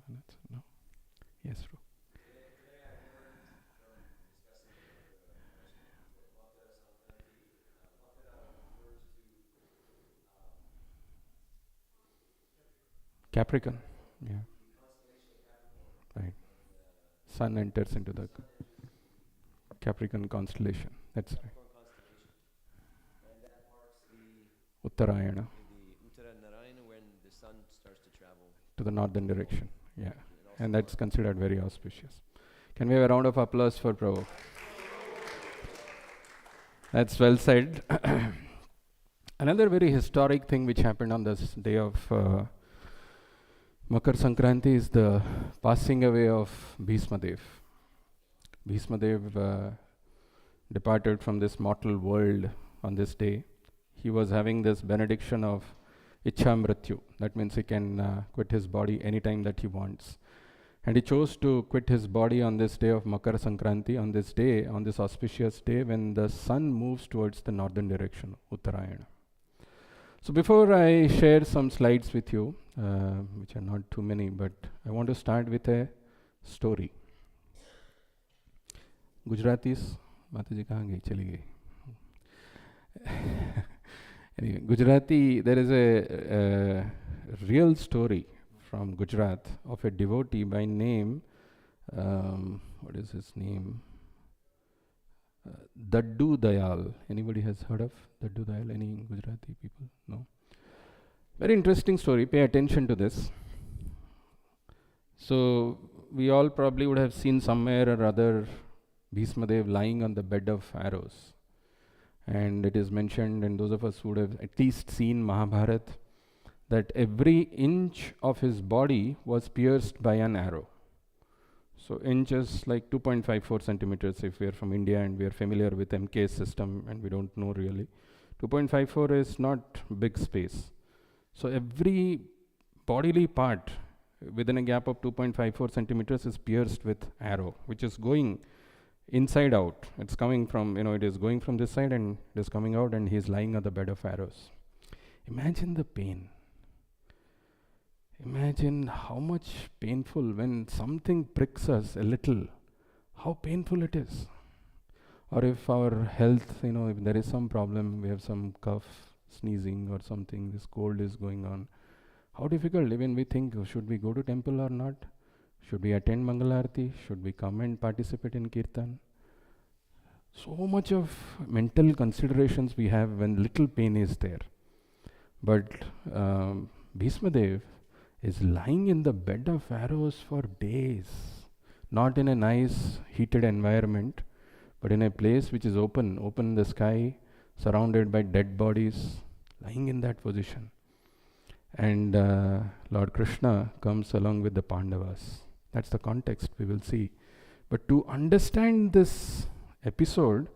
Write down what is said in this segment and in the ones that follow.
minutes? No. Yes, bro. Capricorn. Yeah. Right. Sun enters into the Capricorn constellation. That's right. Uttarayana. To the northern direction. Yeah. And that's considered very auspicious. Can we have a round of applause for Prabhu? That's well said. Another very historic thing which happened on this day of Makar Sankranti is the passing away of Bhismadev. Bhismadev departed from this mortal world on this day. He was having this benediction of Ichha Mrityu. That means he can quit his body anytime that he wants. And he chose to quit his body on this day of Makar Sankranti, on this day, on this auspicious day when the sun moves towards the northern direction, Uttarayana. So before I share some slides with you, which are not too many, but I want to start with a story. Gujaratis, Mataji kahan gayi? Chali gayi. Anyway, Gujarati, there is a real story from Gujarat of a devotee by name, what is his name? Daddu Dayal. Anybody has heard of Daddu Dayal? Any Gujarati people? No? Very interesting story. Pay attention to this. So, we all probably would have seen somewhere or other Bhismadev lying on the bed of arrows. And it is mentioned, and those of us who would have at least seen Mahabharata, that every inch of his body was pierced by an arrow. So inch is like 2.54 centimeters if we are from India and we are familiar with MK system and we don't know really. 2.54 is not big space. So every bodily part within a gap of 2.54 centimeters is pierced with arrow, which is going inside out. It's coming from, it is going from this side and it is coming out, and he is lying on the bed of arrows. Imagine the pain. Imagine how much painful when something pricks us a little, how painful it is. Or if our health, if there is some problem, we have some cough, sneezing or something, this cold is going on. How difficult, even we think, should we go to temple or not? Should we attend Mangalarti? Should we come and participate in Kirtan? So much of mental considerations we have when little pain is there. But Bhismadev is lying in the bed of arrows for days, not in a nice heated environment, but in a place which is open in the sky, surrounded by dead bodies, lying in that position. And Lord Krishna comes along with the Pandavas. That's the context we will see. But to understand this episode,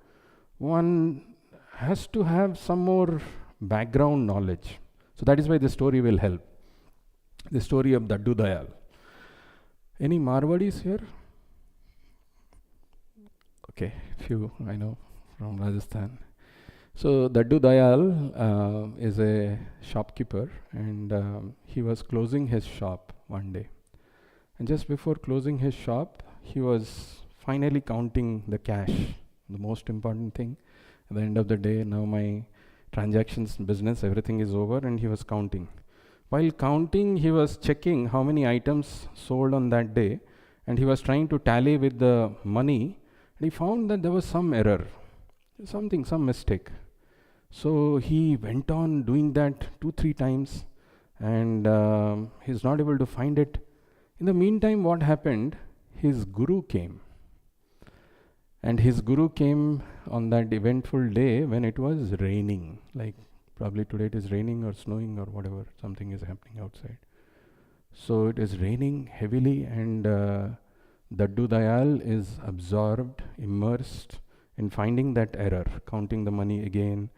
one has to have some more background knowledge. So that is why this story will help. The story of Daddu Dayal. Any Marwadis here? Okay, few I know from Rajasthan. So Daddu Dayal is a shopkeeper, and he was closing his shop one day. And just before closing his shop, he was finally counting the cash, the most important thing. At the end of the day, now my transactions, business, everything is over, and he was counting. While counting, he was checking how many items sold on that day, and he was trying to tally with the money, and he found that there was some error, some mistake. So he went on doing that 2-3 times, and he's not able to find it. In the meantime, what happened? His guru came. And his guru came on that eventful day when it was raining, like probably today it is raining or snowing or whatever, something is happening outside. So it is raining heavily, and Daddu Dayal is absorbed, immersed in finding that error, counting the money again.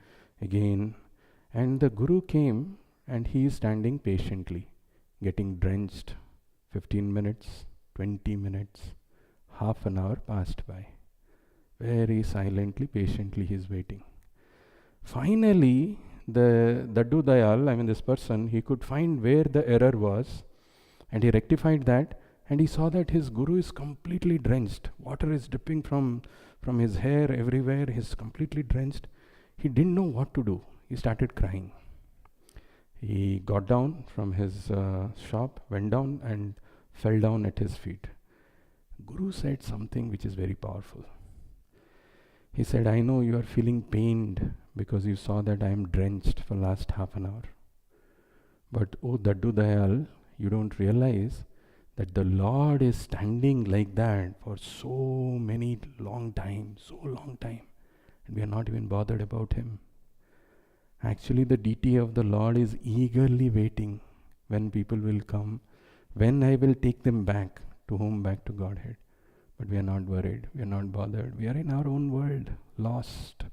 And the guru came, and he is standing patiently, getting drenched. 15 minutes, 20 minutes, half an hour passed by. Very silently, patiently he is waiting. Finally, the Daddu Dayal, this person, he could find where the error was, And he rectified that, and he saw that his guru is completely drenched. Water is dripping from his hair everywhere. He's completely drenched. He didn't know what to do. He started crying. He got down from his shop, went down and fell down at his feet. Guru said something which is very powerful. He said, I know you are feeling pained because you saw that I am drenched for last half an hour. But oh Daddu Dayal, you don't realize that the Lord is standing like that for so long time, and we are not even bothered about him. Actually, the deity of the Lord is eagerly waiting when people will come, when I will take them back to whom? Back to Godhead. But we are not worried, we are not bothered. We are in our own world, lost,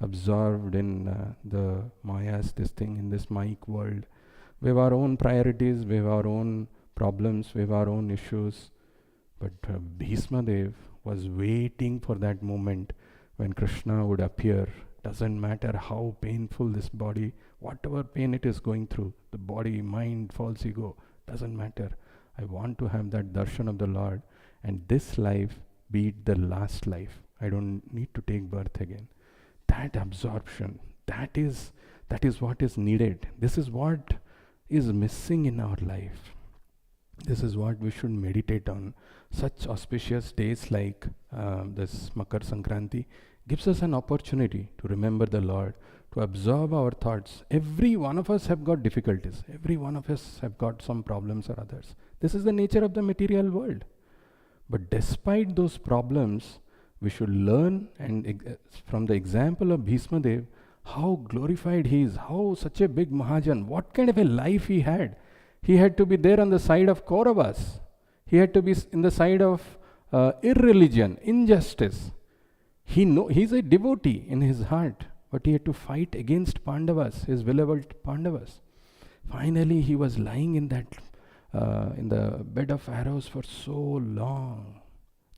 absorbed in the Maya's in this Mayic world. We have our own priorities, we have our own problems, we have our own issues. But Bhishma Dev was waiting for that moment when Krishna would appear. Doesn't matter how painful this body, whatever pain it is going through, the body, mind, false ego, doesn't matter. I want to have that darshan of the Lord, and this life be it the last life. I don't need to take birth again. That absorption, that is what is needed. This is what is missing in our life. This is what we should meditate on. Such auspicious days like this Makara Sankranti gives us an opportunity to remember the Lord, to absorb our thoughts. Every one of us have got difficulties. Every one of us have got some problems or others. This is the nature of the material world. But despite those problems, we should learn and from the example of Bhishma Dev, how glorified he is, how such a big Mahajan, what kind of a life he had. He had to be there on the side of Kauravas. He had to be in the side of irreligion, injustice. He's a devotee in his heart, but he had to fight against Pandavas, his beloved Pandavas. Finally, he was lying in that in the bed of arrows for so long,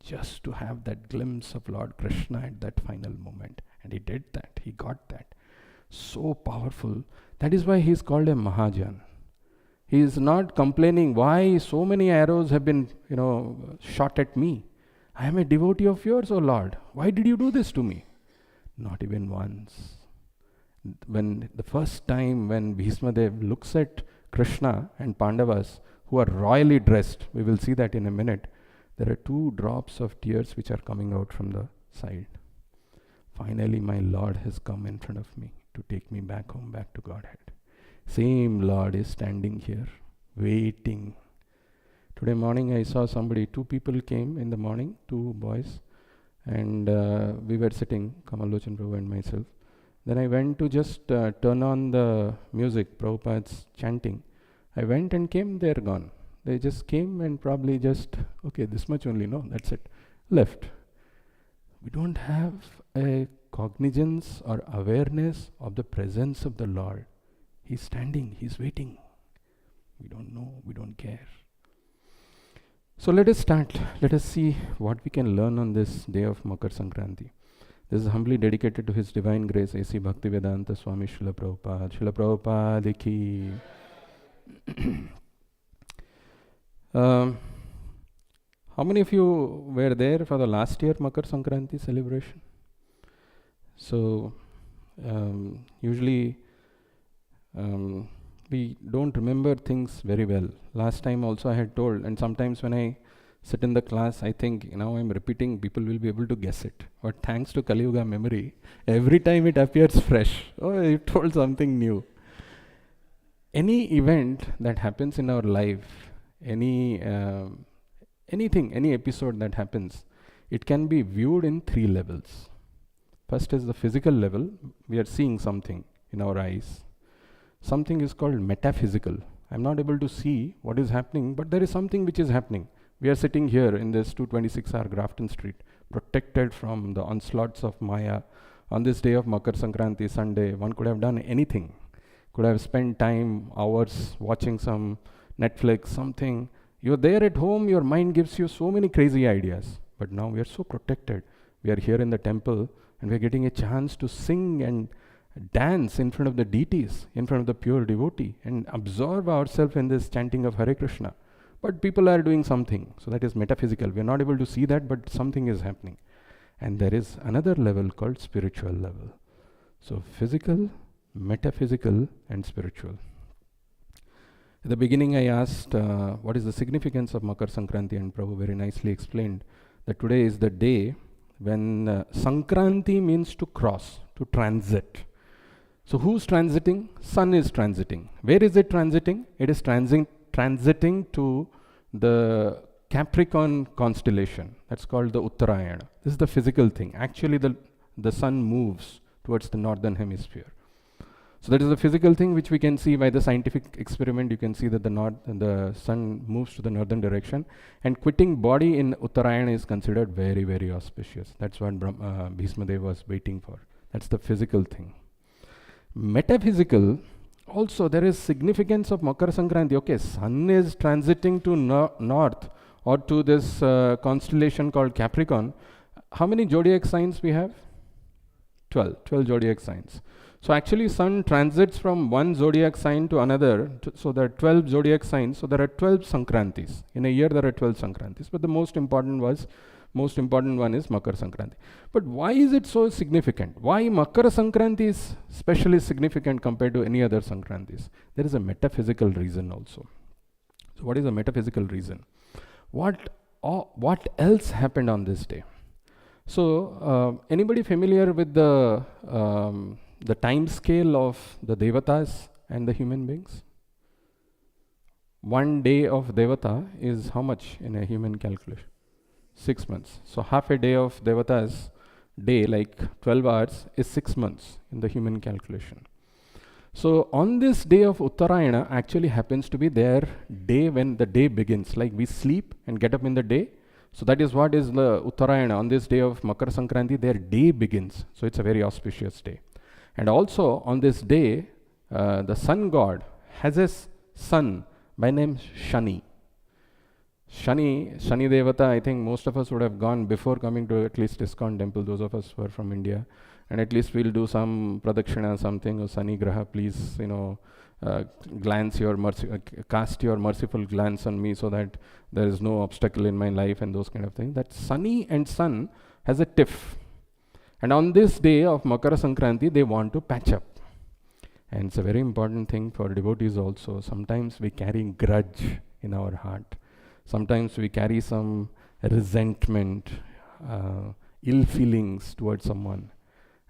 just to have that glimpse of Lord Krishna at that final moment. And he did that. He got that. So powerful. That is why he is called a Mahajan. He is not complaining why so many arrows have been, shot at me. I am a devotee of yours, O Lord. Why did you do this to me? Not even once. When the first time when Bhishma Dev looks at Krishna and Pandavas, who are royally dressed, we will see that in a minute, there are 2 drops of tears which are coming out from the side. Finally, my Lord has come in front of me to take me back home, back to Godhead. Same Lord is standing here, waiting. Today morning I saw somebody, 2 people came in the morning, 2 boys, and we were sitting, Kamalochan Prabhu and myself. Then I went to just turn on the music, Prabhupada's chanting. I went and came, they're gone. They just came and probably just, okay, this much only, no, that's it, left. We don't have a cognizance or awareness of the presence of the Lord. He's standing, he's waiting. We don't know, we don't care. So let us start. Let us see what we can learn on this day of Makara Sankranti. This is humbly dedicated to His Divine Grace, A.C. Bhaktivedanta Swami Srila Prabhupada. Srila Prabhupada ki. How many of you were there for the last year Makara Sankranti celebration? So usually we don't remember things very well. Last time also I had told, and sometimes when I sit in the class, I think, now I'm repeating, people will be able to guess it. But thanks to Kali Yuga memory, every time it appears fresh. Oh, you told something new. Any event that happens in our life, anything, any episode that happens, it can be viewed in 3 levels. First is the physical level. We are seeing something in our eyes. Something is called metaphysical. I'm not able to see what is happening, but there is something which is happening. We are sitting here in this 226R Grafton Street, protected from the onslaughts of Maya. On this day of Makara Sankranti, Sunday, one could have done anything. Could have spent time, hours, watching some Netflix, something. You're there at home, your mind gives you so many crazy ideas. But now we are so protected. We are here in the temple, and we're getting a chance to sing and dance in front of the deities, in front of the pure devotee, and absorb ourselves in this chanting of Hare Krishna. but people are doing something. So that is metaphysical. We are not able to see that, but something is happening. And there is another level called spiritual level. So physical, metaphysical, and spiritual. At the beginning I asked what is the significance of Makara Sankranti, and Prabhu very nicely explained that today is the day when Sankranti means to cross, to transit. So who's transiting? Sun is transiting. Where is it transiting? It is transiting to the Capricorn constellation. That's called the Uttarayana. This is the physical thing. Actually the sun moves towards the northern hemisphere. So that is the physical thing which we can see by the scientific experiment. You can see that the sun moves to the northern direction, and quitting body in Uttarayana is considered very, very auspicious. That's what Bhishma Dev was waiting for. That's the physical thing. Metaphysical, also there is significance of Makara Sankranti. Okay, sun is transiting to north or to this constellation called Capricorn. How many zodiac signs we have? 12 zodiac signs. So actually sun transits from one zodiac sign to another, so there are 12 zodiac signs, so there are 12 Sankrantis. In a year there are 12 Sankrantis, but the most important one is Makara Sankranti. But why is it so significant? Why Makara Sankranti is especially significant compared to any other Sankrantis? There is a metaphysical reason also. So what is the metaphysical reason? What else happened on this day? So anybody familiar with the time scale of the Devatas and the human beings? One day of Devata is how much in a human calculation? 6 months. So half a day of Devata's day, like 12 hours, is 6 months in the human calculation. So on this day of Uttarayana actually happens to be their day when the day begins. Like we sleep and get up in the day. So that is what is the Uttarayana. On this day of Makara Sankranti, their day begins. So it's a very auspicious day. And also on this day, the sun god has a son by name Shani. Shani Devata, I think most of us would have gone before coming to at least ISKCON temple, those of us who are from India. And at least we'll do some pradakshina, something, or Shani Graha, please, cast your merciful glance on me so that there is no obstacle in my life and those kind of things. That Shani and sun has a tiff. And on this day of Makara Sankranti, they want to patch up. And it's a very important thing for devotees also. Sometimes we carry grudge in our heart. Sometimes we carry some resentment, ill feelings towards someone.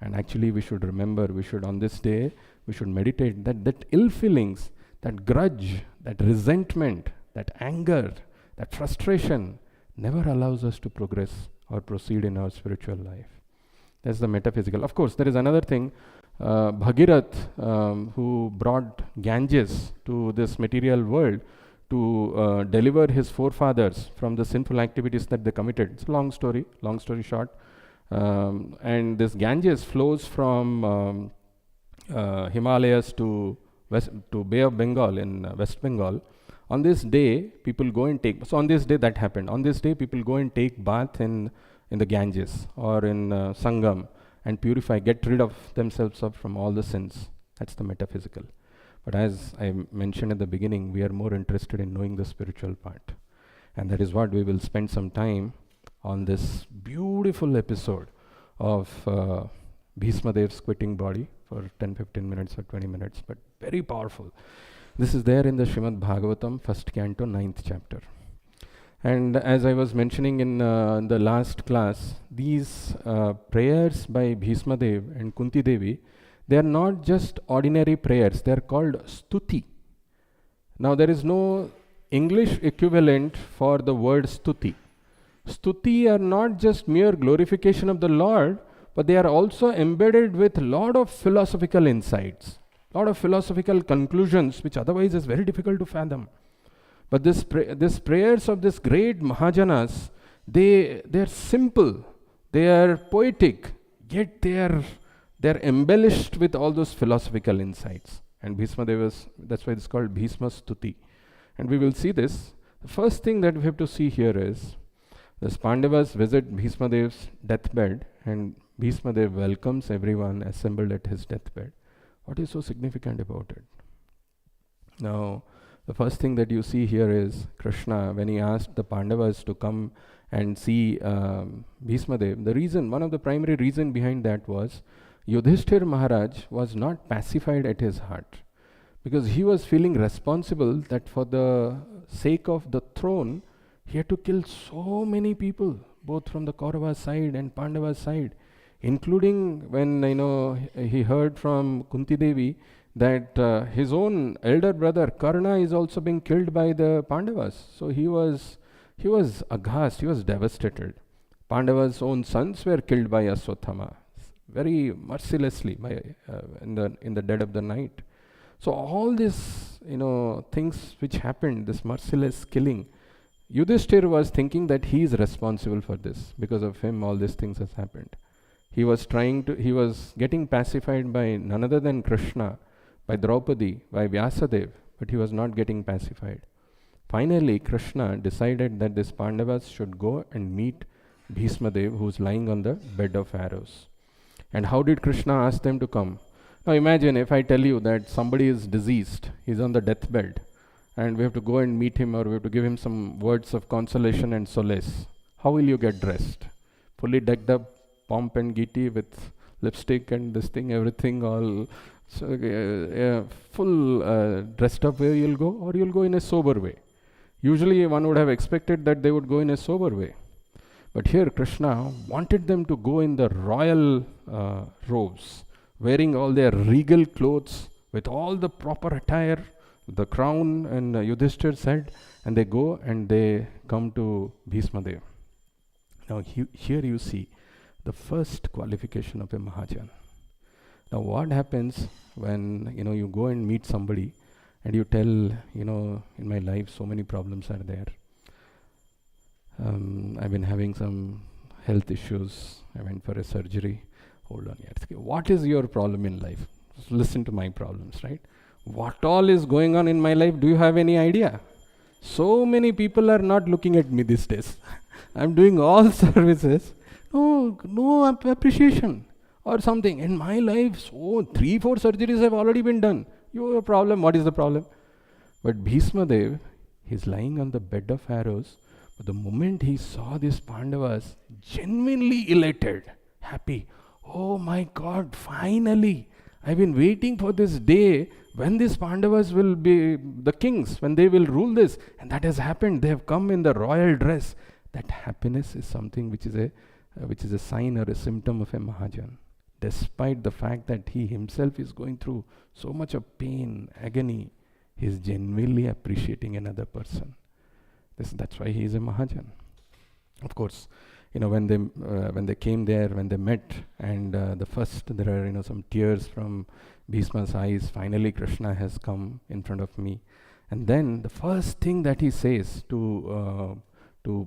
And actually we should remember, on this day, we should meditate that ill feelings, that grudge, that resentment, that anger, that frustration never allows us to progress or proceed in our spiritual life. That's the metaphysical. Of course, there is another thing. Bhagirath, who brought Ganges to this material world to deliver his forefathers from the sinful activities that they committed. It's a long story short. And this Ganges flows from Himalayas to Bay of Bengal in West Bengal. On this day, people go and take, so on this day that happened. On this day, people go and take bath in the Ganges or in Sangam and purify, get rid of themselves up from all the sins. That's the metaphysical. But as I mentioned at the beginning, we are more interested in knowing the spiritual part. And that is what we will spend some time on this beautiful episode of Bhishma Dev's quitting body for 10-15 minutes or 20 minutes, but very powerful. This is there in the Srimad Bhagavatam, 1st canto, 9th chapter. And as I was mentioning in the last class, these prayers by Bhishma Dev and Kunti Devi, they are not just ordinary prayers, they are called stuti. Now there is no English equivalent for the word stuti. Stuti are not just mere glorification of the Lord, but they are also embedded with a lot of philosophical insights, a lot of philosophical conclusions, which otherwise is very difficult to fathom. But this prayers of this great Mahajanas, they are simple, they are poetic, yet they are embellished with all those philosophical insights. And Bhishma Devas, that's why it's called Bhishma Stuti. And we will see this. The first thing that we have to see here is the Pandavas visit Bhishma Dev's deathbed, and Bhishma Dev welcomes everyone assembled at his deathbed. What is so significant about it? Now, The first thing that you see here is Krishna, when he asked the Pandavas to come and see Bhismadev, one of the primary reason behind that was Yudhishthir Maharaj was not pacified at his heart, because he was feeling responsible that for the sake of the throne, he had to kill so many people, both from the Kaurava side and Pandava side, including when he heard from Kunti Devi that his own elder brother Karna is also being killed by the Pandavas. So he was aghast, he was devastated. Pandavas' own sons were killed by Aswathama very mercilessly in the dead of the night. So all these things which happened, this merciless killing, Yudhishthir was thinking that he is responsible for this. Because of him, all these things has happened. He was getting pacified by none other than Krishna, by Draupadi, by Vyasadev, but he was not getting pacified. Finally, Krishna decided that these Pandavas should go and meet Bhismadev, who is lying on the bed of arrows. And how did Krishna ask them to come? Now imagine if I tell you that somebody is diseased, he's on the deathbed, and we have to go and meet him, or we have to give him some words of consolation and solace. How will you get dressed? Fully decked up, pomp and giti with lipstick and this thing, everything all full dressed up way you'll go, or you'll go in a sober way. Usually one would have expected that they would go in a sober way. But here Krishna wanted them to go in the royal robes, wearing all their regal clothes with all the proper attire, the crown and Yudhishthir's head, and they go and they come to Bhismadev. Now here you see the first qualification of a Mahajan. Now what happens when you go and meet somebody and you tell, in my life so many problems are there. I've been having some health issues. I went for a surgery. Hold on here. What is your problem in life? Just listen to my problems, right? What all is going on in my life? Do you have any idea? So many people are not looking at me these days. I'm doing all services. No appreciation or something. In my life, so 3-4 surgeries have already been done. You have a problem. What is the problem? But Bhismadev, he's lying on the bed of arrows. But the moment he saw these Pandavas, genuinely elated, happy. Oh my God, finally! I've been waiting for this day when these Pandavas will be the kings, when they will rule this. And that has happened. They have come in the royal dress. That happiness is something which is a sign or a symptom of a Mahajan. Despite the fact that he himself is going through so much of pain, agony, he is genuinely appreciating another person. That's why he is a Mahajan. Of course, when they came there, when they met, and there are some tears from Bhisma's eyes. Finally, Krishna has come in front of me, and then the first thing that he says to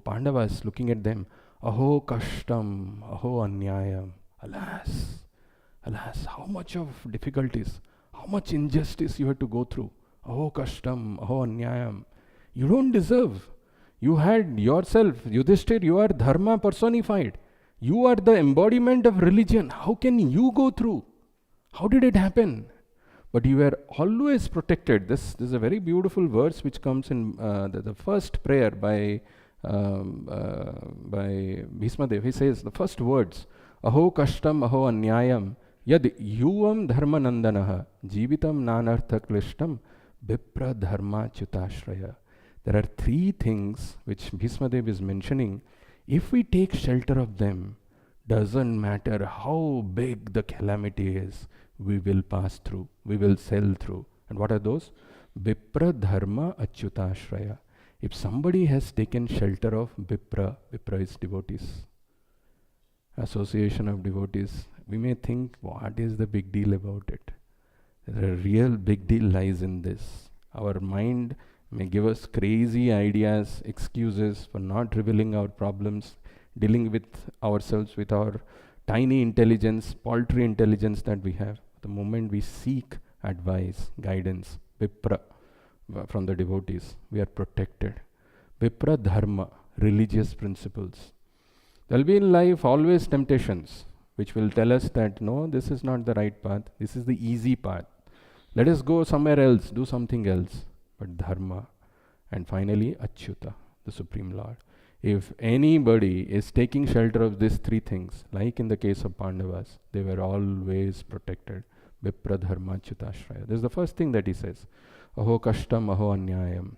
Pandavas, looking at them, "Aho kashtam, aho anyayam." Alas, how much of difficulties, how much injustice you had to go through. Aho kashtam, aho anyayam. You don't deserve. You had yourself, Yudhishthir, you are dharma personified. You are the embodiment of religion. How can you go through? How did it happen? But you were always protected. This is a very beautiful verse which comes in the first prayer by Bhismadev. He says the first words, "Aho kashtam, aho anyayam, yad yuvam dharmanandanaha, jivitam nanartha klishtam, vipra dharma chutashraya." There are 3 things which Bhismadev is mentioning. If we take shelter of them, doesn't matter how big the calamity is, we will pass through, we will sail through. And what are those? Vipra dharma achyutashraya. If somebody has taken shelter of Vipra is devotees, association of devotees, we may think, what is the big deal about it? The real big deal lies in this. Our mind may give us crazy ideas, excuses for not revealing our problems, dealing with ourselves with our tiny intelligence, paltry intelligence that we have. The moment we seek advice, guidance, Vipra, from the devotees, we are protected. Vipra dharma, religious principles. There will be in life always temptations which will tell us that no, this is not the right path, this is the easy path. Let us go somewhere else, do something else. but Dharma, and finally Achyuta, the Supreme Lord. If anybody is taking shelter of these three things, like in the case of Pandavas, they were always protected. Vipra Dharma Achyutashraya. This is the first thing that he says. Aho kashtam, aho anyayam.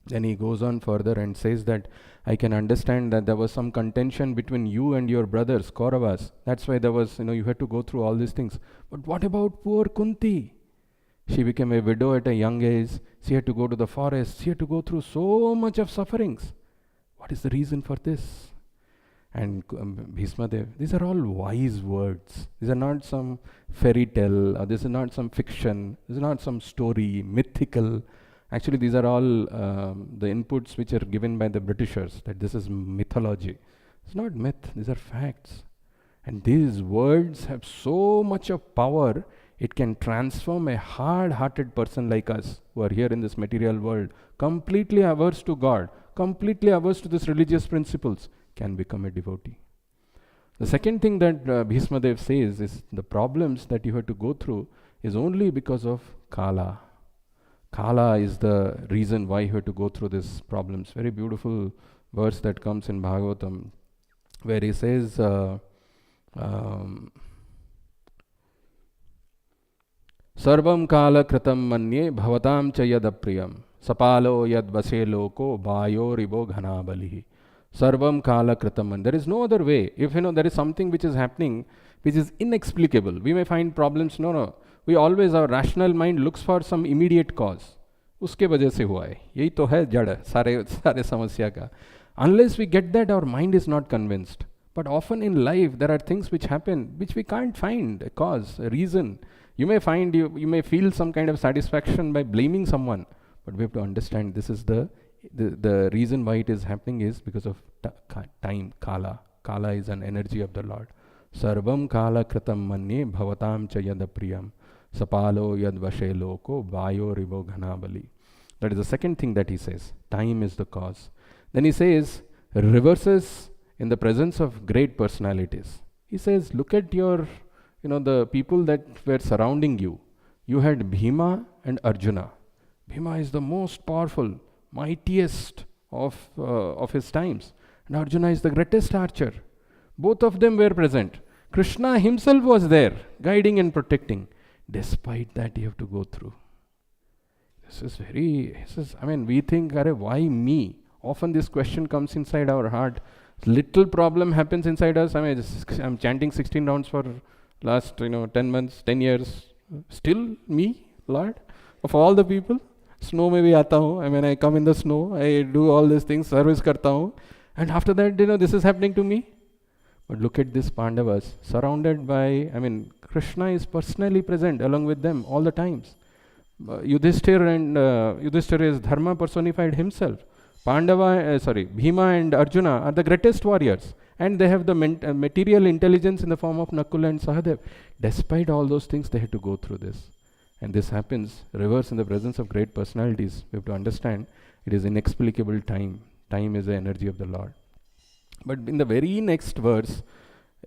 Then he goes on further and says that I can understand that there was some contention between you and your brothers, Kauravas. That's why there was, you had to go through all these things. But what about poor Kunti? She became a widow at a young age. She had to go to the forest. She had to go through so much of sufferings. What is the reason for this? And Bhishma Dev, these are all wise words. These are not some fairy tale, or this is not some fiction, this is not some story, mythical. Actually, these are all the inputs which are given by the Britishers, that this is mythology. It's not myth, these are facts. And these words have so much of power, it can transform a hard-hearted person like us, who are here in this material world, completely averse to God, completely averse to these religious principles, can become a devotee. The second thing that Bhishma Dev says is the problems that you have to go through is only because of Kala. Kala is the reason why you have to go through these problems. Very beautiful verse that comes in Bhagavatam, where he says, Sarvam Kala Kritam Manye Bhavatam Chayadapriyam Sapalo Yad Vase Loko Bayo Ribo Ghanabalihi. Sarvam Kala Kritaman. There is no other way. If there is something which is happening which is inexplicable, we may find problems. No. We always, our rational mind looks for some immediate cause. उसके वजह से हुआ है. यही तो है जड़ सारे समस्या का. Unless we get that, our mind is not convinced. But often in life, there are things which happen which we can't find a cause, a reason. You may find, you may feel some kind of satisfaction by blaming someone. But we have to understand this is the reason why it is happening is because of time, Kala. Kala is an energy of the Lord. Sarvam Kala Kritam Manye Bhavatam Chayadapriyam Sapalo Yad Vashe Loko Vayo Rivo Ghanabali. That is the second thing that he says. Time is the cause. Then he says, reverses in the presence of great personalities. He says, look at your, the people that were surrounding you. You had Bhima and Arjuna. Bhima is the most powerful, mightiest of his times. And Arjuna is the greatest archer. Both of them were present. Krishna himself was there, guiding and protecting. Despite that, you have to go through. We think, why me? Often this question comes inside our heart. Little problem happens inside us. I'm chanting 16 rounds for last 10 months, 10 years. Still me, Lord? Of all the people? Snow mein bhi aata hu. I come in the snow. I do all these things, service karta hu. And after that, this is happening to me. But look at these Pandavas, surrounded by, Krishna is personally present along with them all the times. Yudhishthira is Dharma personified himself. Bhima and Arjuna are the greatest warriors. And they have the material intelligence in the form of Nakula and Sahadev. Despite all those things, they had to go through this. And this happens, reverse in the presence of great personalities. We have to understand, it is inexplicable time. Time is the energy of the Lord. But in the very next verse,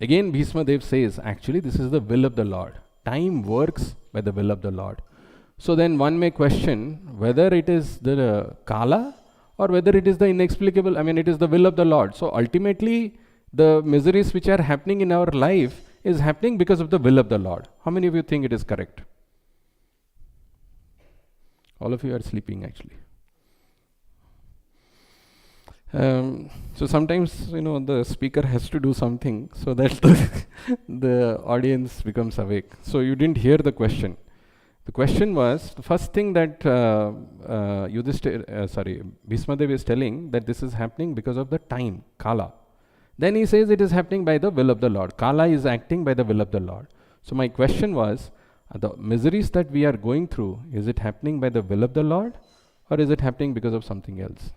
again Bhishma Dev says, actually this is the will of the Lord. Time works by the will of the Lord. So then one may question whether it is the Kala or whether it is the inexplicable, it is the will of the Lord. So ultimately, the miseries which are happening in our life is happening because of the will of the Lord. How many of you think it is correct? All of you are sleeping actually. So sometimes, the speaker has to do something so that the audience becomes awake. So you didn't hear the question. The question was, the first thing that Bhishma Dev is telling, that this is happening because of the time, Kala. Then he says it is happening by the will of the Lord. Kala is acting by the will of the Lord. So my question was, the miseries that we are going through, is it happening by the will of the Lord or is it happening because of something else?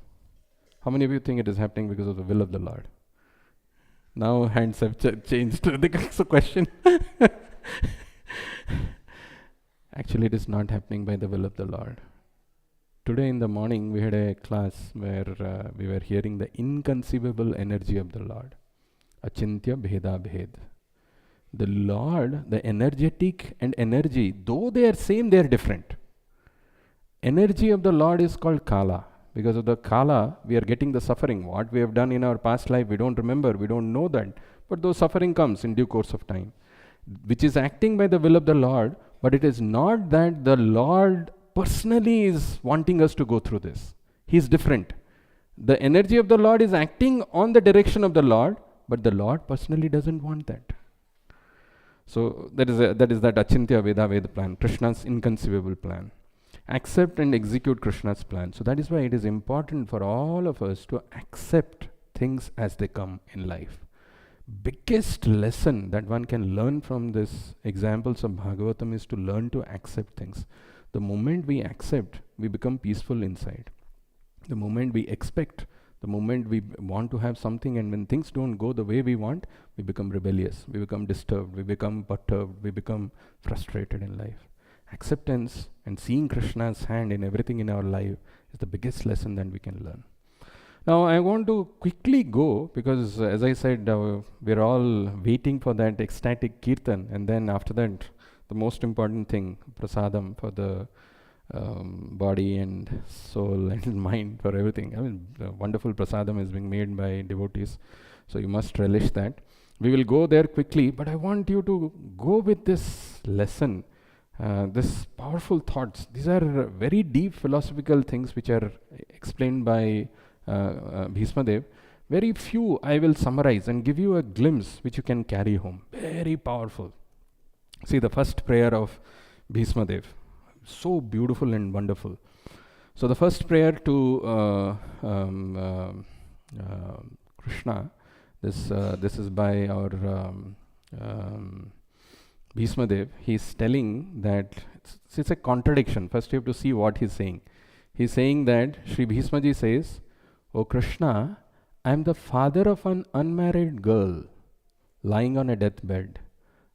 How many of you think it is happening because of the will of the Lord? Now hands have changed. That's the question. Actually, it is not happening by the will of the Lord. Today in the morning, we had a class where we were hearing the inconceivable energy of the Lord. Achintya Bheda Bhed. The Lord, the energetic and energy, though they are same, they are different. energy of the Lord is called Kala. Because of the Kala, we are getting the suffering. What we have done in our past life, we don't remember, we don't know that. But those suffering comes in due course of time, which is acting by the will of the Lord, but it is not that the Lord personally is wanting us to go through this. He is different. The energy of the Lord is acting on the direction of the Lord, but the Lord personally doesn't want that. So that is that Achintya Veda Veda plan, Krishna's inconceivable plan. Accept and execute Krishna's plan. So that is why it is important for all of us to accept things as they come in life. Biggest lesson that one can learn from this examples of Bhagavatam is to learn to accept things. The moment we accept, we become peaceful inside. The moment we expect, the moment we want to have something, and when things don't go the way we want, we become rebellious, we become disturbed, we become perturbed, we become frustrated in life. Acceptance and seeing Krishna's hand in everything in our life is the biggest lesson that we can learn. Now I want to quickly go, because as I said, we're all waiting for that ecstatic kirtan, and then after that, the most important thing, prasadam for the body and soul and mind, for everything. I mean, the wonderful prasadam is being made by devotees, so you must relish that. We will go there quickly, but I want you to go with this lesson. This powerful thoughts. These are very deep philosophical things which are explained by Bhishma Dev. Very few I will summarize and give you a glimpse which you can carry home. Very powerful. See the first prayer of Bhishma Dev. So beautiful and wonderful. So the first prayer to Krishna, this is by our Bhishma Dev. He's telling that it's a contradiction. First you have to see what he's saying. He's saying that Sri Bhishma Ji says, "O Krishna, I am the father of an unmarried girl lying on a deathbed.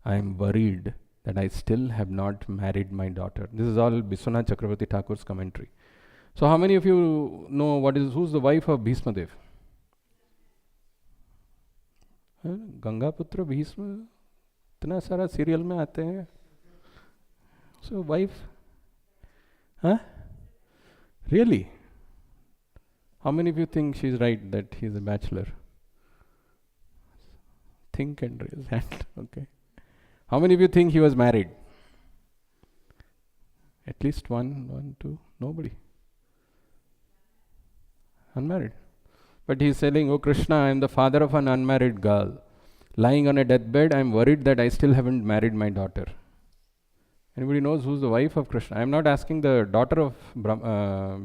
I am worried that I still have not married my daughter." This is all Biswanath Chakravarti Thakur's commentary. So how many of you know who's the wife of Bhishma Dev? Gangaputra Bhishma? इतना सारा serial में आते हैं. So wife? Huh? Really? How many of you think she's right that he's a bachelor? Think and raise hand. Okay. How many of you think he was married? At least one, two. Nobody. Unmarried. But he's saying, "Oh Krishna, I am the father of an unmarried girl. Lying on a deathbed, I am worried that I still haven't married my daughter." Anybody knows who's the wife of Krishna? I am not asking the daughter of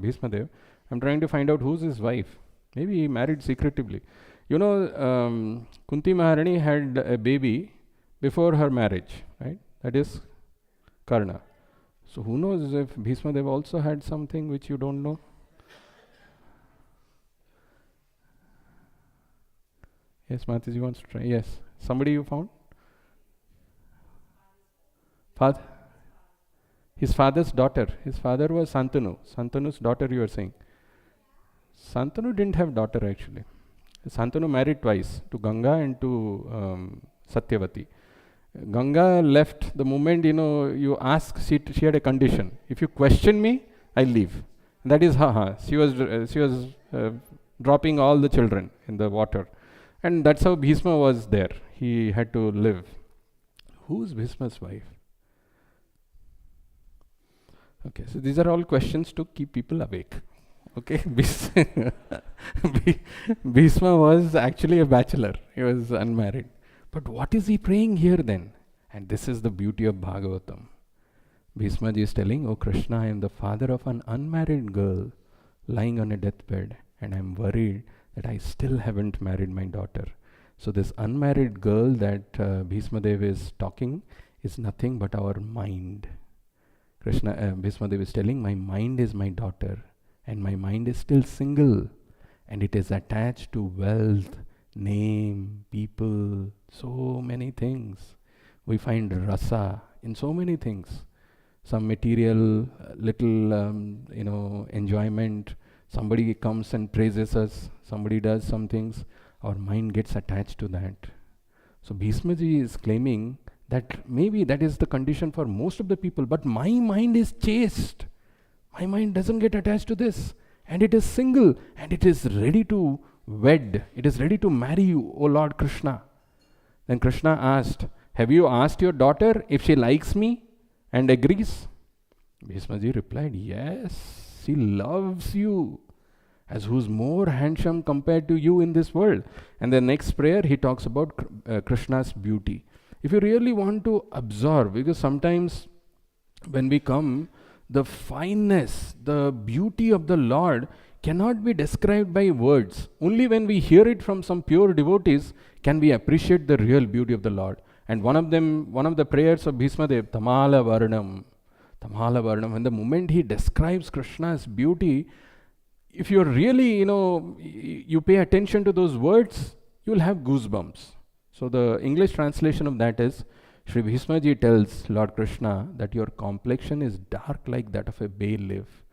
Bhishma Dev. I am trying to find out who's his wife. Maybe he married secretively. You know, Kunti Maharani had a baby before her marriage, right? That is Karna. So who knows if Bhishma Dev also had something which you don't know? Yes, Mataji wants to try. Yes. Somebody you found? Father? His father's daughter. His father was Santanu. Santanu's daughter you are saying. Santanu didn't have daughter actually. Santanu married twice, to Ganga and to Satyavati. Ganga left the moment, you ask, she had a condition. If you question me, I leave. That is she was dropping all the children in the water. And that's how Bhishma was there. He had to live. Who's Bhishma's wife? Okay, so these are all questions to keep people awake. Okay, Bhishma was actually a bachelor. He was unmarried. But what is he praying here then? And this is the beauty of Bhagavatam. Bhishma Ji is telling, "Oh Krishna, I am the father of an unmarried girl lying on a deathbed, and I am worried that I still haven't married my daughter." So this unmarried girl that Bhishma Dev is talking is nothing but our mind. Bhishma Dev is telling, my mind is my daughter, and my mind is still single, and it is attached to wealth, name, people, so many things. We find rasa in so many things. Some material, little, enjoyment. Somebody comes and praises us. Somebody does some things. Our mind gets attached to that. So Bhishma Ji is claiming that maybe that is the condition for most of the people, but my mind is chaste. My mind doesn't get attached to this. And it is single, and it is ready to wed. It is ready to marry you, O Lord Krishna. Then Krishna asked, have you asked your daughter if she likes me and agrees? Bhishmaji replied, yes, she loves you, as who's more handsome compared to you in this world. And the next prayer, he talks about Krishna's beauty. If you really want to absorb, because sometimes when we come, the fineness, the beauty of the Lord cannot be described by words. Only when we hear it from some pure devotees can we appreciate the real beauty of the Lord. And one of the prayers of Bhismadev, Tamala Varnam, when the moment he describes Krishna's beauty, if you're really, you pay attention to those words, you'll have goosebumps. So the English translation of that is, Sri Bhismaji tells Lord Krishna that your complexion is dark like that of a bay leaf.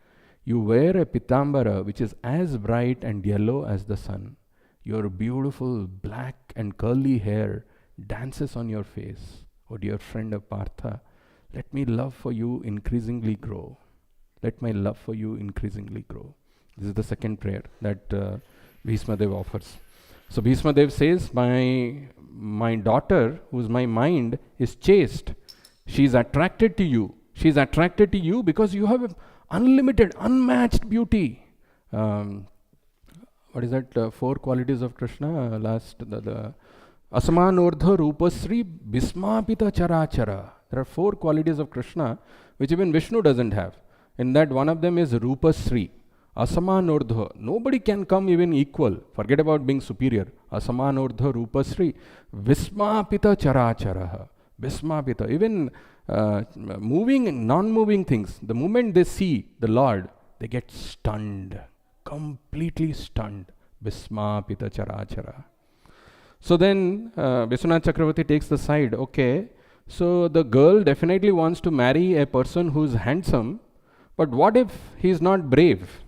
You wear a pitambara which is as bright and yellow as the sun. Your beautiful black and curly hair dances on your face. O dear friend of Partha, let me love for you increasingly grow. Let my love for you increasingly grow. This is the second prayer that Bhismadev offers. So Bhismadev says, my daughter, who's my mind, is chaste. She is attracted to you. She is attracted to you because you have unlimited, unmatched beauty. What is that? 4 qualities of Krishna. The Asamanordha Rupasri Bhismapita Charachara. There are 4 qualities of Krishna which even Vishnu doesn't have. In that, one of them is Rupasri. Asamanordha. Nobody can come even equal. Forget about being superior. Asamanordha Rupasri Vismapita Characharaha. Vismapita. Even moving and non-moving things, the moment they see the Lord, they get stunned. Completely stunned. Vismapita Charachara. So then Vishwanath Chakravarti takes the side. Okay, so the girl definitely wants to marry a person who's handsome, but what if he's not brave?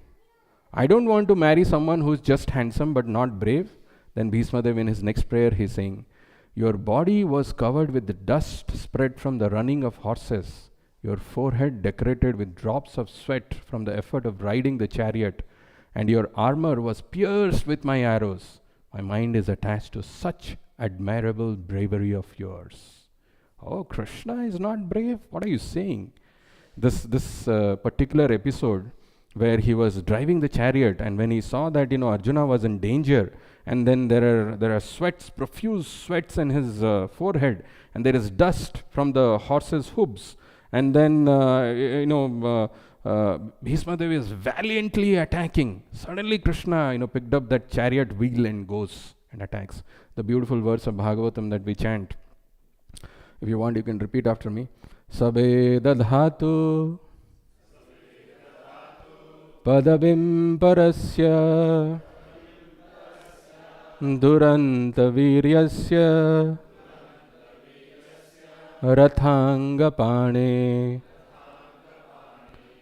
I don't want to marry someone who's just handsome but not brave. Then Bhismadev in his next prayer he's saying, your body was covered with the dust spread from the running of horses, your forehead decorated with drops of sweat from the effort of riding the chariot, and your armor was pierced with my arrows. My mind is attached to such admirable bravery of yours. Oh, Krishna is not brave? What are you saying? This particular episode where he was driving the chariot, and when he saw that Arjuna was in danger, and then there are sweats, profuse sweats in his forehead, and there is dust from the horse's hooves, and then Bhismadev is valiantly attacking. Suddenly Krishna picked up that chariot wheel and goes and attacks. The beautiful verse of Bhagavatam that we chant. If you want, you can repeat after me. Sabeda dhatu padavim parasya duranta viryasya rathanga pane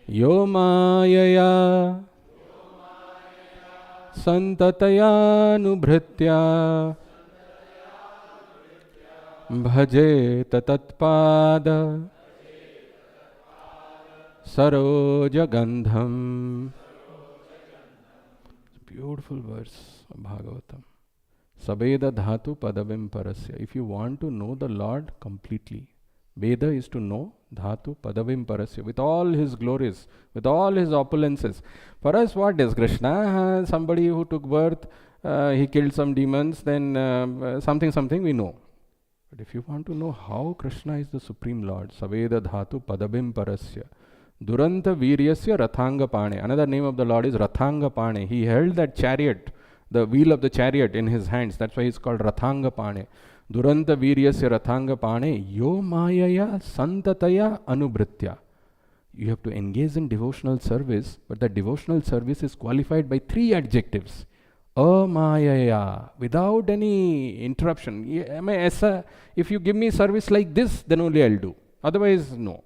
yo mayaya santataya nubhritya bhaje tatpada saroja gandham. Beautiful verse of Bhagavatam. Sabeda dhatu padavim parasya. If you want to know the Lord completely, Veda is to know dhatu padavim parasya, with all his glories, with all his opulences. For us, what is Krishna? Somebody who took birth, he killed some demons, then something we know. But if you want to know how Krishna is the Supreme Lord, Saveda dhatu padabim parasya, Duranta viryasya rathanga pane. Another name of the Lord is Rathanga pane. He held that chariot, the wheel of the chariot in his hands. That's why he's called Rathanga pane. Duranta viryasya rathanga pane, yo mayaya santataya anubhritya. You have to engage in devotional service, but that devotional service is qualified by 3 adjectives. Amayaya, without any interruption. If you give me service like this, then only I'll do. Otherwise, no.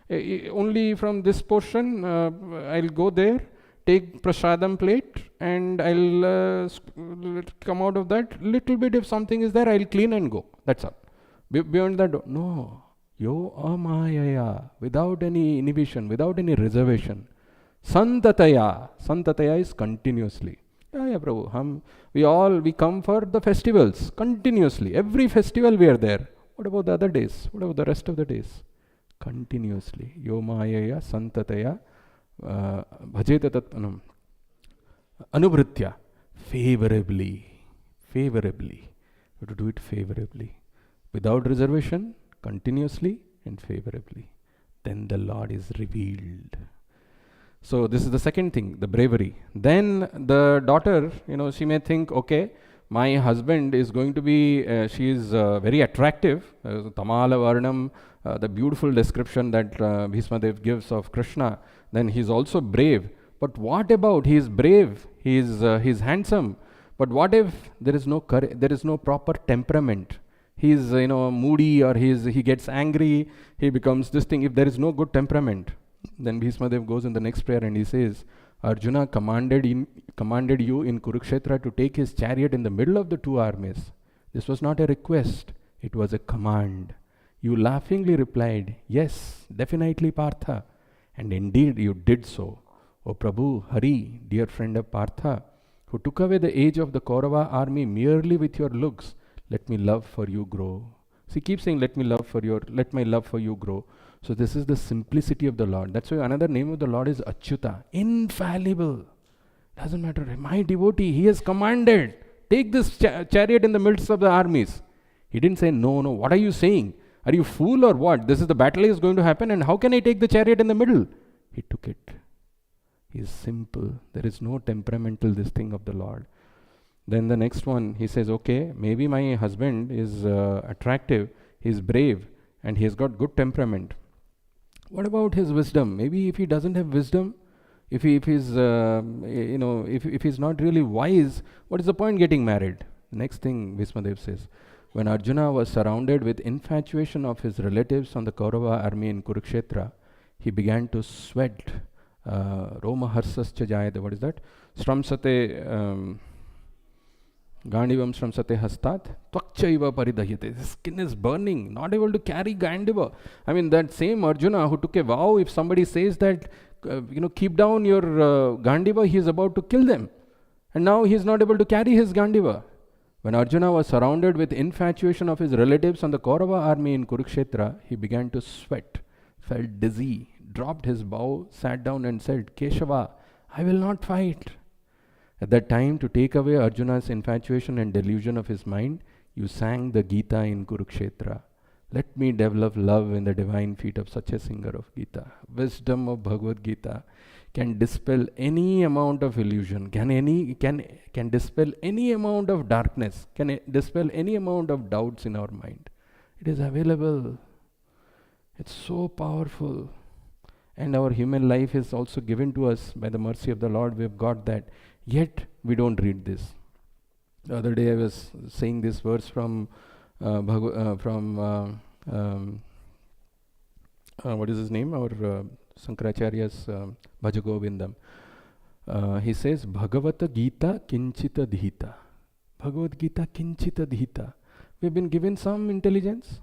Only from this portion, I'll go there, take prasadam plate, and I'll come out of that. Little bit, if something is there, I'll clean and go. That's all. Beyond that, no. Yo amayaya, without any inhibition, without any reservation. Santataya. Santataya is continuously. Yeah, Prabhu. We come for the festivals continuously. Every festival we are there. What about the other days? What about the rest of the days? Continuously. Yomayaya Santataya Bhajeta Tatpanam Anubhritya. Favorably. Favorably. We have to do it favorably. Without reservation, continuously and favorably. Then the Lord is revealed. So this is the second thing, the bravery. Then the daughter, she may think, okay, my husband is going to be, she is very attractive. Tamala Varnam, the beautiful description that Bhismadev gives of Krishna. Then he is also brave. But what about, he is brave, he is handsome. But what if there is no there is no proper temperament? He is, moody, or he gets angry, he becomes this thing. If there is no good temperament, then Bhismadev goes in the next prayer and he says, Arjuna commanded you in Kurukshetra to take his chariot in the middle of the two armies. This was not a request, it was a command. You laughingly replied, yes, definitely Partha. And indeed you did so. O Prabhu, Hari, dear friend of Partha, who took away the age of the Kaurava army merely with your looks, let me love for you grow. See, keep saying, let my love for you grow. So this is the simplicity of the Lord. That's why another name of the Lord is Achyuta, infallible. Doesn't matter. My devotee, he has commanded, take this chariot in the midst of the armies. He didn't say, no, what are you saying? Are you fool or what? This is the battle is going to happen, and how can I take the chariot in the middle? He took it. He is simple. There is no temperamental this thing of the Lord. Then the next one, he says, okay, maybe my husband is attractive, he is brave, and he has got good temperament. What about his wisdom? Maybe if he doesn't have wisdom, if he's not really wise, what is the point getting married? Next thing Bhismadev says, when Arjuna was surrounded with infatuation of his relatives on the Kaurava army in Kurukshetra, he began to sweat. Roma harsascha jayate. What is that? Stramsate Gandivam Stramsate hastat Tvakchaiva paridahyate. His skin is burning, not able to carry Gandiva. I mean, that same Arjuna who took a vow, if somebody says that, keep down your Gandiva, he is about to kill them. And now he is not able to carry his Gandiva. When Arjuna was surrounded with infatuation of his relatives on the Kaurava army in Kurukshetra, he began to sweat, felt dizzy, dropped his bow, sat down and said, Keshava, I will not fight. At that time, to take away Arjuna's infatuation and delusion of his mind, you sang the Gita in Kurukshetra. Let me develop love in the divine feet of such a singer of Gita. Wisdom of Bhagavad Gita can dispel any amount of illusion, can dispel any amount of darkness, can dispel any amount of doubts in our mind. It is available. It's so powerful. And our human life is also given to us by the mercy of the Lord. We have got that. Yet we don't read this. The other day I was saying this verse from what is his name? Our Sankaracharya's Bhajagovindam. He says, Bhagavata Gita Kinchita Dhita. Bhagavad Gita Kinchita Dhita. We have been given some intelligence.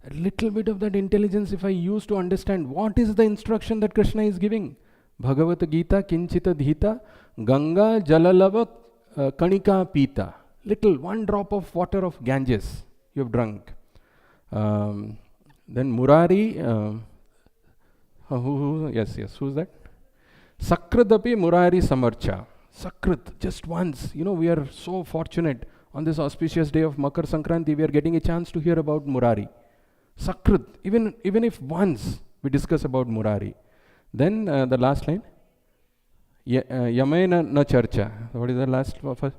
A little bit of that intelligence if I use to understand what is the instruction that Krishna is giving. Bhagavata Gita Kinchita Dhita Ganga Jalalava Kanika Pita. Little, one drop of water of Ganges you have drunk. Then Murari, yes, who's that? Sakradapi Murari Samarcha. Sakrit, just once. We are so fortunate on this auspicious day of Makara Sankranti, we are getting a chance to hear about Murari. Sakrit, even if once we discuss about Murari. Then the last line, Yamena na charcha. What is the last of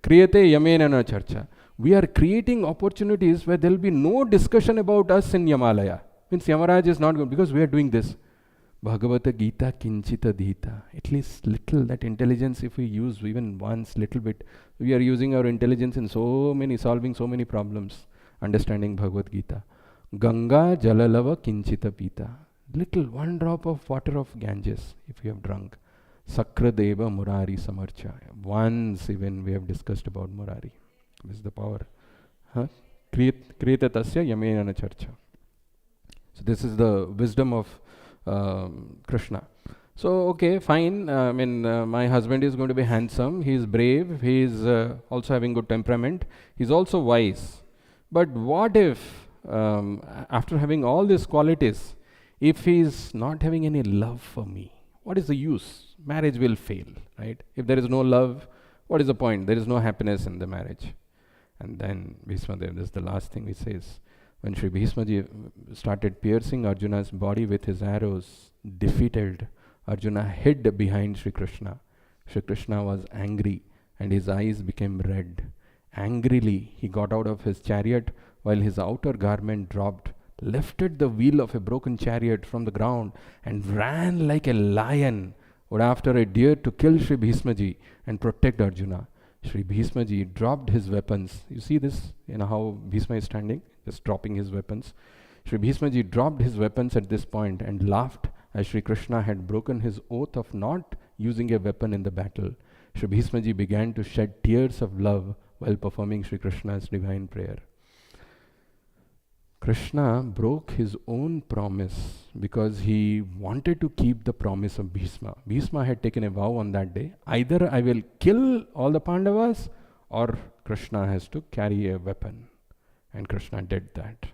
Kriyate Yamena na charcha. We are creating opportunities where there will be no discussion about us in Yamalaya. Means Yamaraj is not good because we are doing this. Bhagavata Gita Kinchita Dhita. At least little, that intelligence if we use even once, little bit. We are using our intelligence in solving so many problems. Understanding Bhagavad Gita. Ganga Jalalava Kinchita Pita. Little, one drop of water of Ganges if you have drunk. Sakradeva Murari Samarcha. Once even we have discussed about Murari. This is the power. Kriyata Tasya Yamena na Charcha. So this is the wisdom of Krishna. So, okay, fine. My husband is going to be handsome, he is brave, he is also having good temperament, he's also wise. But what if, after having all these qualities, if he's not having any love for me, what is the use? Marriage will fail, right? If there is no love, what is the point? There is no happiness in the marriage. And then Bhismadev, this is the last thing he says. When Sri Bhismaji started piercing Arjuna's body with his arrows, defeated, Arjuna hid behind Sri Krishna. Sri Krishna was angry and his eyes became red. Angrily, he got out of his chariot while his outer garment dropped, lifted the wheel of a broken chariot from the ground and ran like a lion would after a deer to kill Sri Bhismaji and protect Arjuna. Sri Bhismaji dropped his weapons. You see this, how Bhisma is standing, just dropping his weapons. Sri Bhismaji dropped his weapons at this point and laughed as Sri Krishna had broken his oath of not using a weapon in the battle. Sri Bhismaji began to shed tears of love while performing Sri Krishna's divine prayer. Krishna broke his own promise because he wanted to keep the promise of Bhisma. Bhisma had taken a vow on that day, either I will kill all the Pandavas or Krishna has to carry a weapon. And Krishna did that.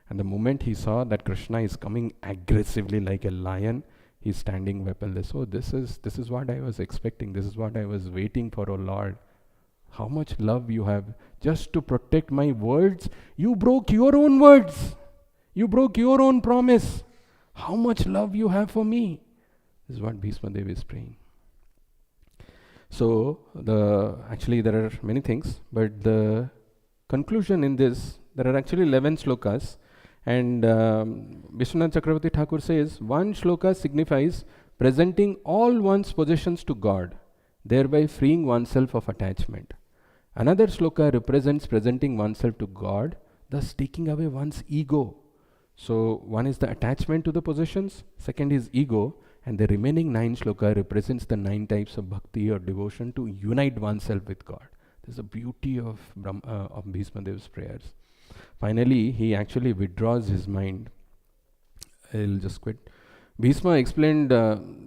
And the moment he saw that Krishna is coming aggressively like a lion, he's standing weaponless. So this is what I was expecting. This is what I was waiting for, O Lord. How much love you have. Just to protect my words, you broke your own words. You broke your own promise. How much love you have for me. This is what Bhisma Dev is praying. So, actually there are many things, but the conclusion in this, there are actually 11 slokas. And Vishwanath Chakravarti Thakur says, one shloka signifies presenting all one's possessions to God, thereby freeing oneself of attachment. Another shloka represents presenting oneself to God, thus taking away one's ego. So one is the attachment to the possessions, second is ego, and the remaining 9 shloka represents the 9 types of bhakti or devotion to unite oneself with God. This is the beauty of Bhisma Dev's prayers. Finally, he actually withdraws his mind. I'll just quit. Bhisma explained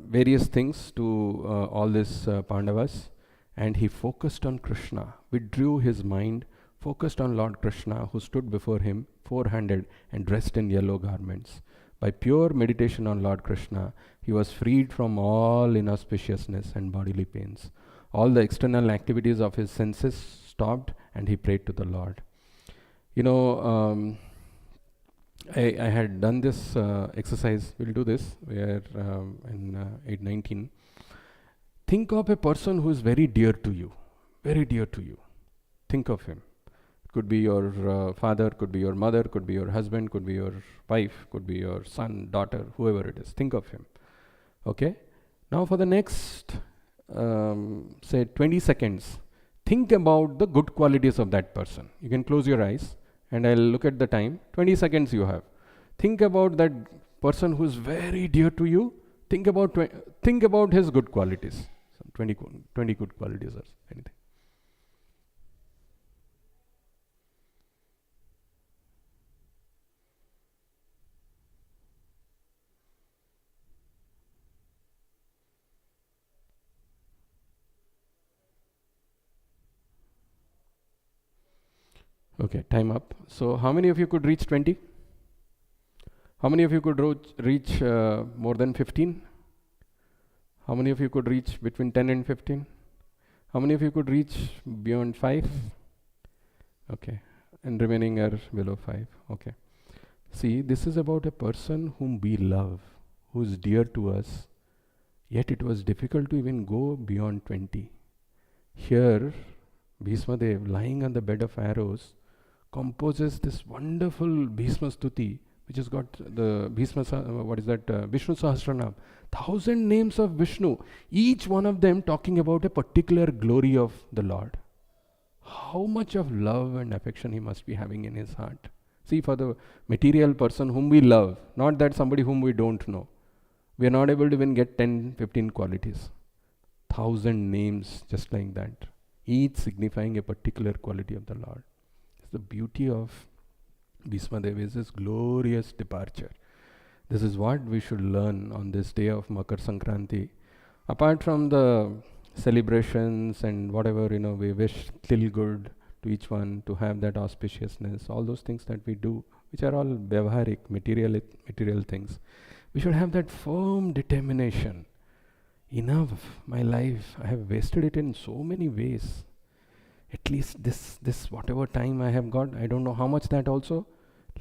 various things to all these Pandavas, and he focused on Krishna, withdrew his mind, focused on Lord Krishna, who stood before him, four-handed and dressed in yellow garments. By pure meditation on Lord Krishna, he was freed from all inauspiciousness and bodily pains. All the external activities of his senses stopped, and he prayed to the Lord. I had done this exercise. We'll do this. We are in 8:19. Think of a person who is very dear to you. Very dear to you. Think of him. Could be your father, could be your mother, could be your husband, could be your wife, could be your son, daughter, whoever it is. Think of him. Okay? Now for the next, say 20 seconds, think about the good qualities of that person. You can close your eyes and I'll look at the time. 20 seconds you have. Think about that person who is very dear to you. Think about his good qualities. 20 good qualities or anything. Okay, time up. So how many of you could reach 20? How many of you could reach more than 15? How many of you could reach between 10 and 15? How many of you could reach beyond 5? Okay, and remaining are below 5. Okay. See, this is about a person whom we love, who is dear to us, yet it was difficult to even go beyond 20. Here, Bhisma Dev, lying on the bed of arrows, composes this wonderful Bhisma Stuti, which has got the Vishnu Sahasranam, 1,000 names of Vishnu, each one of them talking about a particular glory of the Lord. How much of love and affection he must be having in his heart. See, for the material person whom we love, not that somebody whom we don't know, we are not able to even get 10, 15 qualities. 1,000 names just like that, each signifying a particular quality of the Lord. It's the beauty of Bhisma Dev, is his glorious departure. This is what we should learn on this day of Makar Sankranti. Apart from the celebrations and whatever, we wish till good to each one to have that auspiciousness, all those things that we do, which are all vyavaharik, material things. We should have that firm determination. Enough, my life, I have wasted it in so many ways. At least this whatever time I have got, I don't know how much that also,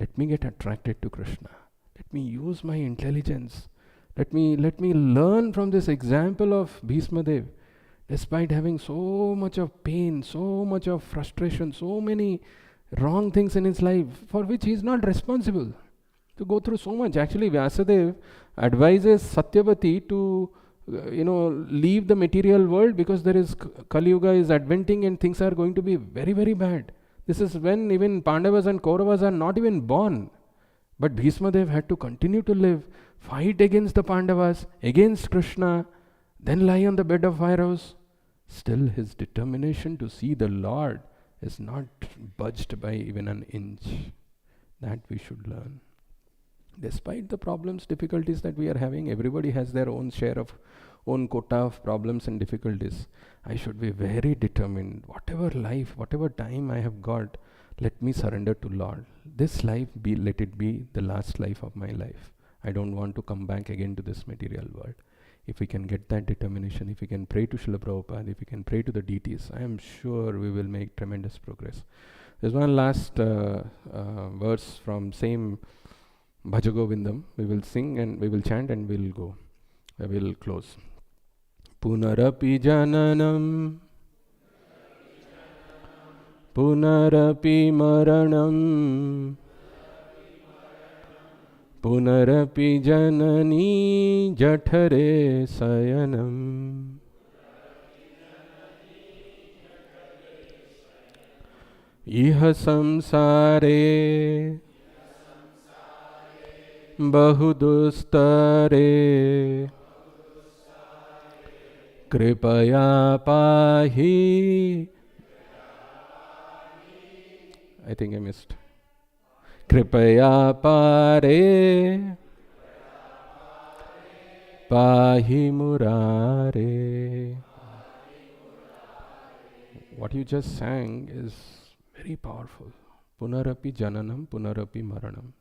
let me get attracted to Krishna. Let me use my intelligence. Let me learn from this example of Bhishma Dev. Despite having so much of pain, so much of frustration, so many wrong things in his life, for which he is not responsible, to go through so much. Actually, Vyasadeva advises Satyavati to leave the material world, because there is Kali Yuga is adventing and things are going to be very, very bad. This is when even Pandavas and Kauravas are not even born. But Bhishma Dev had to continue to live, fight against the Pandavas, against Krishna, then lie on the bed of fires. Still his determination to see the Lord is not budged by even an inch. That we should learn. Despite the problems, difficulties that we are having, everybody has their own share of, own quota of problems and difficulties. I should be very determined. Whatever life, whatever time I have got, let me surrender to Lord. This life, let it be the last life of my life. I don't want to come back again to this material world. If we can get that determination, if we can pray to Srila Prabhupada, if we can pray to the deities, I am sure we will make tremendous progress. There's one last verse from same Bhajagovindam. We will sing and we will chant and we will go. I will close. Punarapi jananam Punarapi maranam Punarapi janani jathare sayanam Iha samsare Bahudustare Kripaya pahi. I think I missed. Kripaya pare pahi murare. What you just sang is very powerful. Punarapi jananam, punarapi maranam.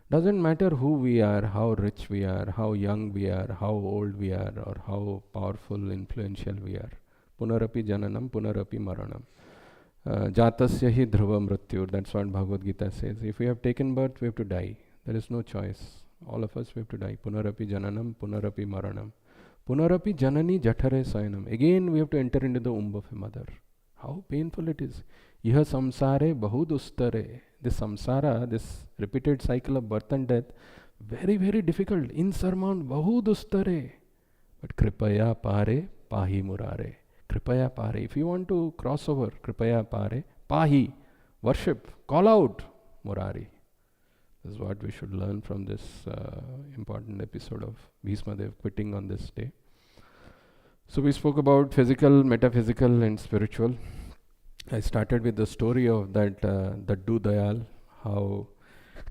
Doesn't matter who we are, how rich we are, how young we are, how old we are, or how powerful, influential we are. Punarapi jananam, punarapi maranam. Jatasya hi dhruva mrityu. That's what Bhagavad Gita says. If we have taken birth, we have to die. There is no choice. All of us, we have to die. Punarapi jananam, punarapi maranam. Punarapi janani jathare sayanam. Again, we have to enter into the womb of a mother. How painful it is. Iha samsare bahudustare. This samsara, this repeated cycle of birth and death, very, very difficult. Insurmount, bahudustare. But kripaya pare, pahi murare. Kripaya pare. If you want to cross over, kripaya pare, pahi. Worship, call out, murari. This is what we should learn from this important episode of Bhishma Dev quitting on this day. So we spoke about physical, metaphysical and spiritual. I started with the story of that Daddu Dayal, how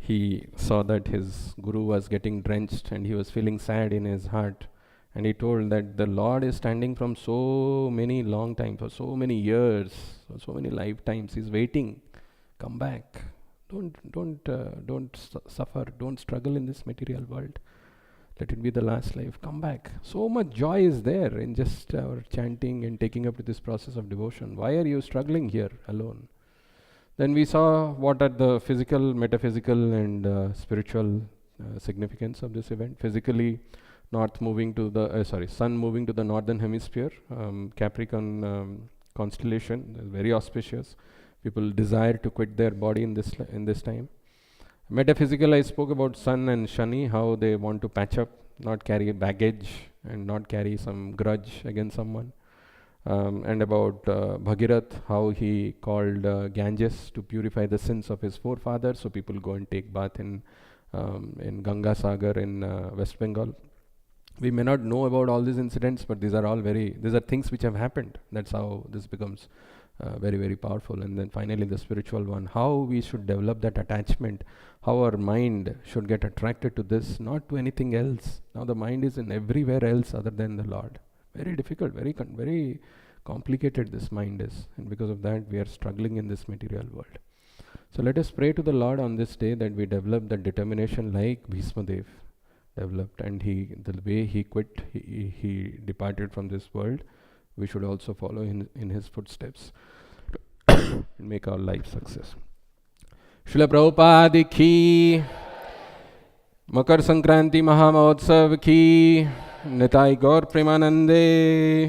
he saw that his guru was getting drenched and he was feeling sad in his heart. And he told that the Lord is standing from so many long time, for so many years, for so many lifetimes. He's waiting. Come back. Don't suffer. Don't struggle in this material world. Let it be the last life. Come back. So much joy is there in just our chanting and taking up to this process of devotion. Why are you struggling here alone? Then we saw what are the physical, metaphysical and spiritual significance of this event. Physically, sun moving to the northern hemisphere, Capricorn constellation, very auspicious. People desire to quit their body in this time. Metaphysical, I spoke about Sun and Shani, how they want to patch up, not carry baggage and not carry some grudge against someone. And about Bhagirath, how he called Ganges to purify the sins of his forefathers, so people go and take bath in Ganga Sagar in West Bengal. We may not know about all these incidents, but these are things which have happened. That's how this becomes very, very powerful. And then finally the spiritual one, how we should develop that attachment, how our mind should get attracted to this, not to anything else. Now the mind is in everywhere else other than the Lord. Very difficult, very complicated this mind is, and because of that we are struggling in this material world. So let us pray to the Lord on this day that we develop that determination like Bhismadev developed, and the way he quit, he departed from this world. We should also follow in his footsteps and make our life success. Srila Prabhupada ki, Makar Sankranti Mahamotsav ki, Nitai Gaur Premanande.